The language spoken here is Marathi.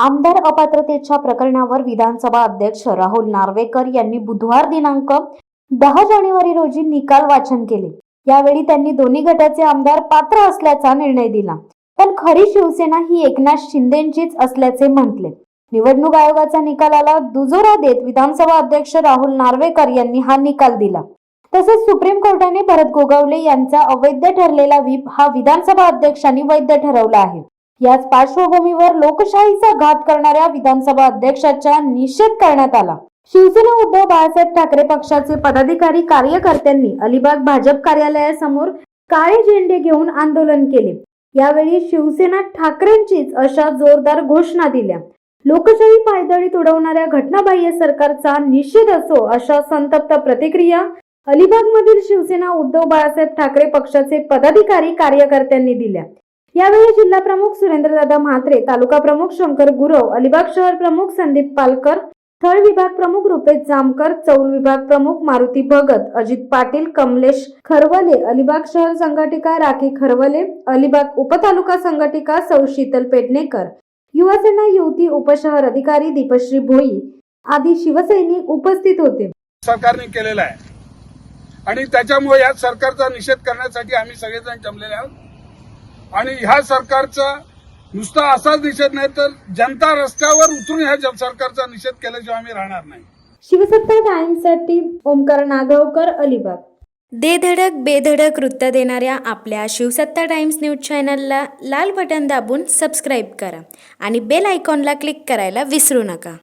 आमदार अपात्रतेच्या प्रकरणावर विधानसभा अध्यक्ष राहुल नार्वेकर यांनी बुधवार दिनांक 10 जानेवारी रोजी निकाल वाचन केले। यावेळी त्यांनी दोन्ही गटाचे आमदार पात्र असल्याचा निर्णय दिला, पण खरी शिवसेना ही एकनाथ शिंदेचीच असल्याचे म्हटले। निवडणूक आयोगाचा निकालाला दुजोरा देत विधानसभा अध्यक्ष राहुल नार्वेकर यांनी हा निकाल दिला। तसेच सुप्रीम कोर्टाने भरत गोगावले यांचा अवैध ठरलेला व्हीप हा विधानसभा अध्यक्षांनी वैध ठरवला आहे। याच पार्श्वभूमीवर लोकशाहीचा घात करणाऱ्या विधानसभा अध्यक्षाचा निषेध करण्यात आला। शिवसेना उद्धव बाळासाहेब ठाकरे पक्षाचे पदाधिकारी कार्यकर्त्यांनी अलिबाग भाजप कार्यालयासमोर काळे झेंडे घेऊन आंदोलन केले। यावेळी शिवसेना ठाकरेंचीच अशा जोरदार घोषणा दिल्या। लोकशाही पायदळी उडवणाऱ्या घटनाबाह्य सरकारचा निषेध असो, अशा संतप्त प्रतिक्रिया अलिबागमधील शिवसेना उद्धव बाळासाहेब ठाकरे पक्षाचे पदाधिकारी कार्यकर्त्यांनी दिल्या। यावेळी जिल्हा प्रमुख सुरेंद्रदादा म्हात्रे, तालुका प्रमुख शंकर गुरव, अलिबाग शहर प्रमुख संदीप पालकर, थळ विभाग प्रमुख रुपेश जामकर, चौल विभाग प्रमुख मारुती भगत, अजित पाटील, कमलेश खरवले, अलिबाग शहर संघटिका राखी खरवले, अलिबाग उपतालुका संघटिका सौ शीतल पेडणेकर, युवासेना युवती उपशहर अधिकारी दीपश्री भोई आदी शिवसैनिक उपस्थित होते। सरकारने केलेला आहे आणि त्याच्यामुळे या सरकारचा निषेध करण्यासाठी आम्ही सगळेजण जमलेले आहोत। आणि ह्या सरकारचा नुसता असाच निषेध नाही तर जनता रस्त्यावर उतरून ह्या सरकारचा निषेध केल्याशिवाय आम्ही राहणार नाही। शिवसत्ता टाइम्ससाठी ओमकार नागवकर, अलिबाग। दे धडक बेधडक वृत्त देणाऱ्या आपल्या शिवसत्ता टाइम्स न्यूज चॅनलला लाल बटन दाबून सबस्क्राईब करा आणि बेल आयकॉनला क्लिक करायला विसरू नका।